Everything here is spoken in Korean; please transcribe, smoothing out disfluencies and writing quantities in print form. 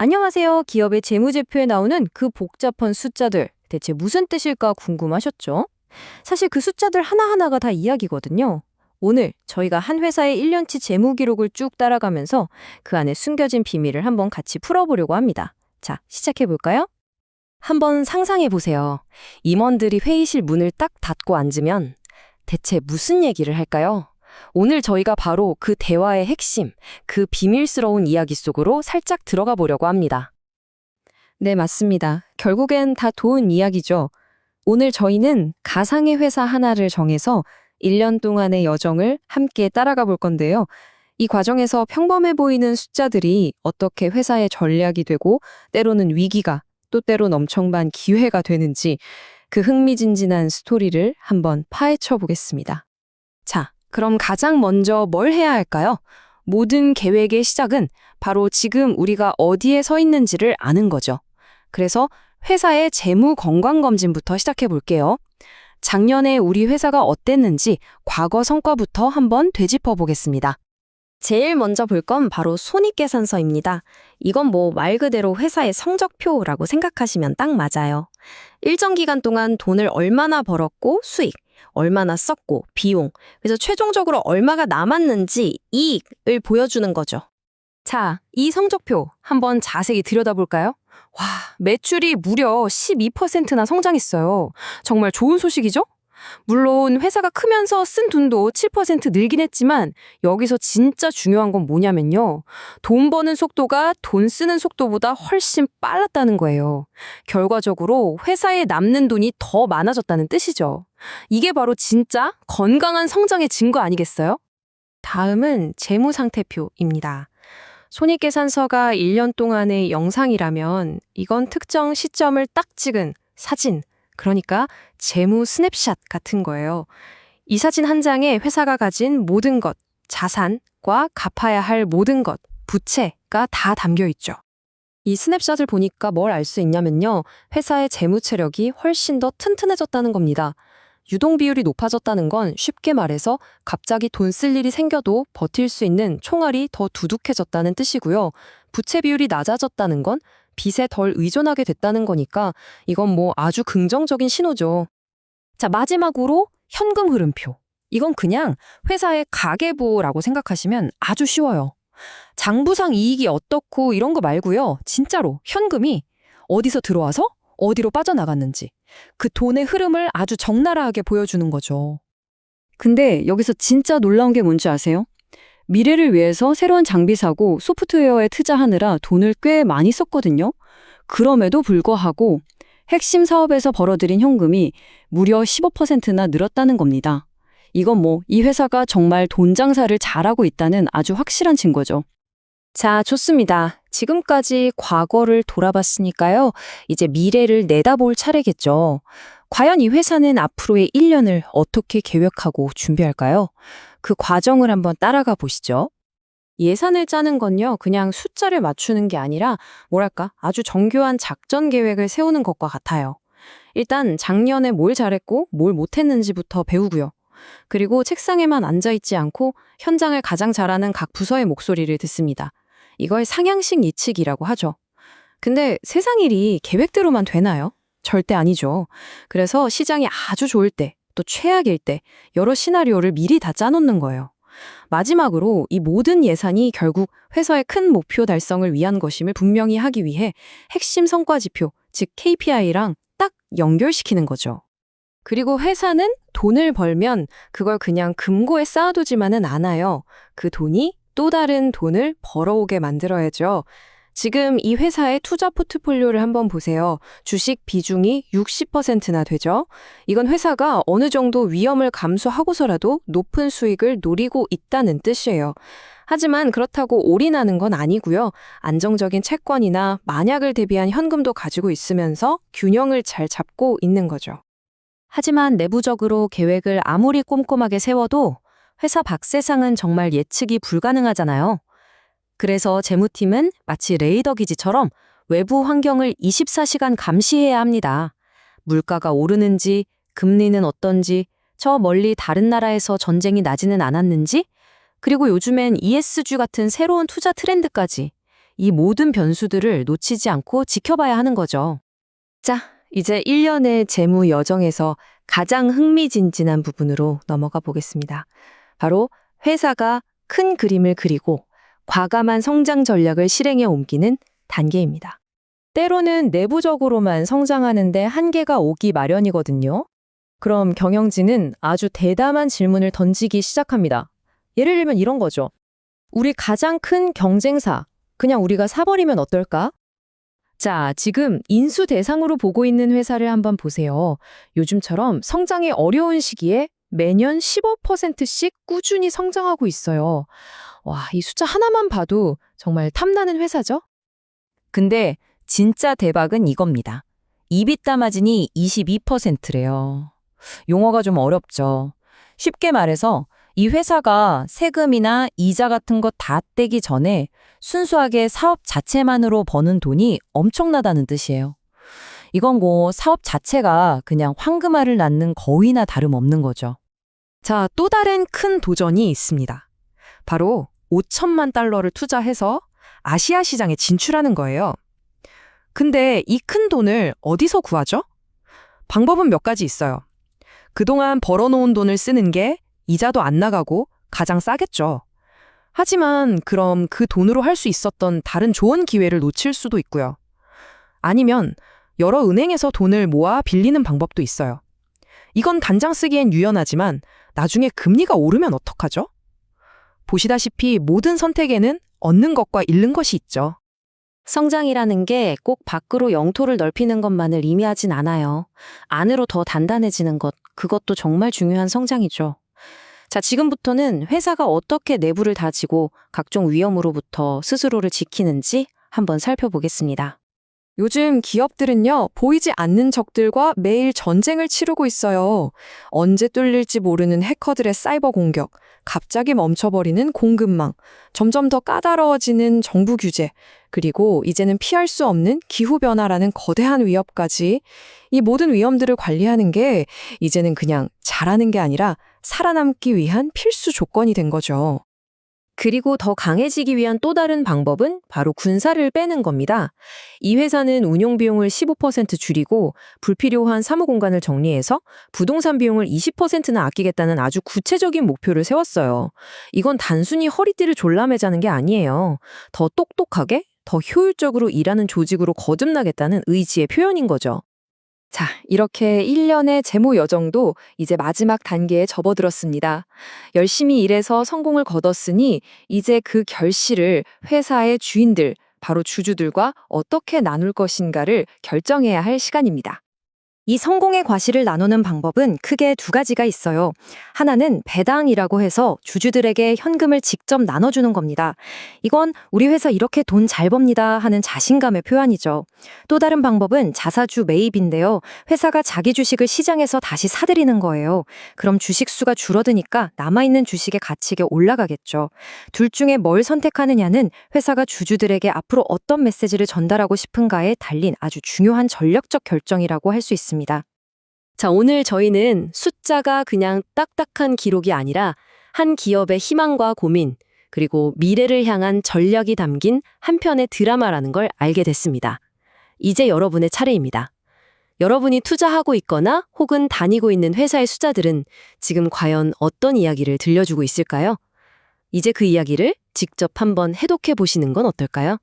안녕하세요. 기업의 재무제표에 나오는 그 복잡한 숫자들, 대체 무슨 뜻일까 궁금하셨죠? 사실 그 숫자들 하나하나가 다 이야기거든요. 오늘 저희가 한 회사의 1년치 재무 기록을 쭉 따라가면서 그 안에 숨겨진 비밀을 한번 같이 풀어보려고 합니다. 자, 시작해볼까요? 한번 상상해보세요. 임원들이 회의실 문을 딱 닫고 앉으면 대체 무슨 얘기를 할까요? 오늘 저희가 바로 그 대화의 핵심, 그 비밀스러운 이야기 속으로 살짝 들어가 보려고 합니다. 네, 맞습니다. 결국엔 다 돈 이야기죠. 오늘 저희는 가상의 회사 하나를 정해서 1년 동안의 여정을 함께 따라가 볼 건데요. 이 과정에서 평범해 보이는 숫자들이 어떻게 회사의 전략이 되고 때로는 위기가 또 때론 엄청난 기회가 되는지 그 흥미진진한 스토리를 한번 파헤쳐 보겠습니다. 자, 그럼 가장 먼저 뭘 해야 할까요? 모든 계획의 시작은 바로 지금 우리가 어디에 서 있는지를 아는 거죠. 그래서 회사의 재무 건강검진부터 시작해 볼게요. 작년에 우리 회사가 어땠는지 과거 성과부터 한번 되짚어 보겠습니다. 제일 먼저 볼 건 바로 손익계산서입니다. 이건 뭐 말 그대로 회사의 성적표라고 생각하시면 딱 맞아요. 일정 기간 동안 돈을 얼마나 벌었고 수익, 얼마나 썼고 비용, 그래서 최종적으로 얼마가 남았는지 이익을 보여주는 거죠. 자, 이 성적표 한번 자세히 들여다볼까요? 와, 매출이 무려 12%나 성장했어요. 정말 좋은 소식이죠? 물론 회사가 크면서 쓴 돈도 7% 늘긴 했지만 여기서 진짜 중요한 건 뭐냐면요. 돈 버는 속도가 돈 쓰는 속도보다 훨씬 빨랐다는 거예요. 결과적으로 회사에 남는 돈이 더 많아졌다는 뜻이죠. 이게 바로 진짜 건강한 성장의 증거 아니겠어요? 다음은 재무상태표입니다. 손익계산서가 1년 동안의 영상이라면 이건 특정 시점을 딱 찍은 사진, 그러니까 재무 스냅샷 같은 거예요. 이 사진 한 장에 회사가 가진 모든 것, 자산과 갚아야 할 모든 것, 부채가 다 담겨 있죠. 이 스냅샷을 보니까 뭘 알 수 있냐면요. 회사의 재무 체력이 훨씬 더 튼튼해졌다는 겁니다. 유동 비율이 높아졌다는 건 쉽게 말해서 갑자기 돈 쓸 일이 생겨도 버틸 수 있는 총알이 더 두둑해졌다는 뜻이고요. 부채 비율이 낮아졌다는 건 빚에 덜 의존하게 됐다는 거니까 이건 뭐 아주 긍정적인 신호죠. 자, 마지막으로 현금 흐름표. 이건 그냥 회사의 가계부라고 생각하시면 아주 쉬워요. 장부상 이익이 어떻고 이런 거 말고요. 진짜로 현금이 어디서 들어와서 어디로 빠져나갔는지 그 돈의 흐름을 아주 적나라하게 보여주는 거죠. 근데 여기서 진짜 놀라운 게 뭔지 아세요? 미래를 위해서 새로운 장비 사고 소프트웨어에 투자하느라 돈을 꽤 많이 썼거든요. 그럼에도 불구하고 핵심 사업에서 벌어들인 현금이 무려 15%나 늘었다는 겁니다. 이건 뭐 이 회사가 정말 돈 장사를 잘하고 있다는 아주 확실한 증거죠. 자, 좋습니다. 지금까지 과거를 돌아봤으니까요. 이제 미래를 내다볼 차례겠죠. 과연 이 회사는 앞으로의 1년을 어떻게 계획하고 준비할까요? 그 과정을 한번 따라가 보시죠. 예산을 짜는 건요, 그냥 숫자를 맞추는 게 아니라, 뭐랄까, 아주 정교한 작전 계획을 세우는 것과 같아요. 일단 작년에 뭘 잘했고 뭘 못했는지부터 배우고요. 그리고 책상에만 앉아있지 않고 현장을 가장 잘하는 각 부서의 목소리를 듣습니다. 이걸 상향식 예측이라고 하죠. 근데 세상 일이 계획대로만 되나요? 절대 아니죠. 그래서 시장이 아주 좋을 때, 또 최악일 때 여러 시나리오를 미리 다 짜놓는 거예요. 마지막으로 이 모든 예산이 결국 회사의 큰 목표 달성을 위한 것임을 분명히 하기 위해 핵심 성과 지표, 즉 KPI랑 딱 연결시키는 거죠. 그리고 회사는 돈을 벌면 그걸 그냥 금고에 쌓아두지만은 않아요. 그 돈이 또 다른 돈을 벌어오게 만들어야죠. 지금 이 회사의 투자 포트폴리오를 한번 보세요. 주식 비중이 60%나 되죠. 이건 회사가 어느 정도 위험을 감수하고서라도 높은 수익을 노리고 있다는 뜻이에요. 하지만 그렇다고 올인하는 건 아니고요. 안정적인 채권이나 만약을 대비한 현금도 가지고 있으면서 균형을 잘 잡고 있는 거죠. 하지만 내부적으로 계획을 아무리 꼼꼼하게 세워도 회사 밖세상은 정말 예측이 불가능하잖아요. 그래서 재무팀은 마치 레이더 기지처럼 외부 환경을 24시간 감시해야 합니다. 물가가 오르는지, 금리는 어떤지, 저 멀리 다른 나라에서 전쟁이 나지는 않았는지, 그리고 요즘엔 ESG 같은 새로운 투자 트렌드까지 이 모든 변수들을 놓치지 않고 지켜봐야 하는 거죠. 자, 이제 1년의 재무 여정에서 가장 흥미진진한 부분으로 넘어가 보겠습니다. 바로 회사가 큰 그림을 그리고 과감한 성장 전략을 실행에 옮기는 단계입니다. 때로는 내부적으로만 성장하는데 한계가 오기 마련이거든요. 그럼 경영진은 아주 대담한 질문을 던지기 시작합니다. 예를 들면 이런 거죠. 우리 가장 큰 경쟁사, 그냥 우리가 사버리면 어떨까? 자, 지금 인수 대상으로 보고 있는 회사를 한번 보세요. 요즘처럼 성장이 어려운 시기에 매년 15%씩 꾸준히 성장하고 있어요. 와, 이 숫자 하나만 봐도 정말 탐나는 회사죠? 근데 진짜 대박은 이겁니다. EBITDA 마진이 22%래요. 용어가 좀 어렵죠. 쉽게 말해서 이 회사가 세금이나 이자 같은 거 다 떼기 전에 순수하게 사업 자체만으로 버는 돈이 엄청나다는 뜻이에요. 이건 뭐 사업 자체가 그냥 황금알을 낳는 거위나 다름없는 거죠. 자, 또 다른 큰 도전이 있습니다. 바로 5천만 달러를 투자해서 아시아 시장에 진출하는 거예요. 근데 이 큰 돈을 어디서 구하죠? 방법은 몇 가지 있어요. 그동안 벌어놓은 돈을 쓰는 게 이자도 안 나가고 가장 싸겠죠. 하지만 그럼 그 돈으로 할 수 있었던 다른 좋은 기회를 놓칠 수도 있고요. 아니면 여러 은행에서 돈을 모아 빌리는 방법도 있어요. 이건 단장 쓰기엔 유연하지만 나중에 금리가 오르면 어떡하죠? 보시다시피 모든 선택에는 얻는 것과 잃는 것이 있죠. 성장이라는 게 꼭 밖으로 영토를 넓히는 것만을 의미하진 않아요. 안으로 더 단단해지는 것, 그것도 정말 중요한 성장이죠. 자, 지금부터는 회사가 어떻게 내부를 다지고 각종 위험으로부터 스스로를 지키는지 한번 살펴보겠습니다. 요즘 기업들은요, 보이지 않는 적들과 매일 전쟁을 치르고 있어요. 언제 뚫릴지 모르는 해커들의 사이버 공격, 갑자기 멈춰버리는 공급망, 점점 더 까다로워지는 정부 규제, 그리고 이제는 피할 수 없는 기후변화라는 거대한 위협까지 이 모든 위험들을 관리하는 게 이제는 그냥 잘하는 게 아니라 살아남기 위한 필수 조건이 된 거죠. 그리고 더 강해지기 위한 또 다른 방법은 바로 군사를 빼는 겁니다. 이 회사는 운용 비용을 15% 줄이고 불필요한 사무 공간을 정리해서 부동산 비용을 20%나 아끼겠다는 아주 구체적인 목표를 세웠어요. 이건 단순히 허리띠를 졸라매자는 게 아니에요. 더 똑똑하게, 더 효율적으로 일하는 조직으로 거듭나겠다는 의지의 표현인 거죠. 자, 이렇게 1년의 재무 여정도 이제 마지막 단계에 접어들었습니다. 열심히 일해서 성공을 거뒀으니 이제 그 결실을 회사의 주인들, 바로 주주들과 어떻게 나눌 것인가를 결정해야 할 시간입니다. 이 성공의 과실을 나누는 방법은 크게 두 가지가 있어요. 하나는 배당이라고 해서 주주들에게 현금을 직접 나눠주는 겁니다. 이건 우리 회사 이렇게 돈 잘 법니다 하는 자신감의 표현이죠. 또 다른 방법은 자사주 매입인데요. 회사가 자기 주식을 시장에서 다시 사들이는 거예요. 그럼 주식 수가 줄어드니까 남아있는 주식의 가치가 올라가겠죠. 둘 중에 뭘 선택하느냐는 회사가 주주들에게 앞으로 어떤 메시지를 전달하고 싶은가에 달린 아주 중요한 전략적 결정이라고 할 수 있습니다. 자, 오늘 저희는 숫자가 그냥 딱딱한 기록이 아니라 한 기업의 희망과 고민, 그리고 미래를 향한 전략이 담긴 한 편의 드라마라는 걸 알게 됐습니다. 이제 여러분의 차례입니다. 여러분이 투자하고 있거나 혹은 다니고 있는 회사의 숫자들은 지금 과연 어떤 이야기를 들려주고 있을까요? 이제 그 이야기를 직접 한번 해독해 보시는 건 어떨까요?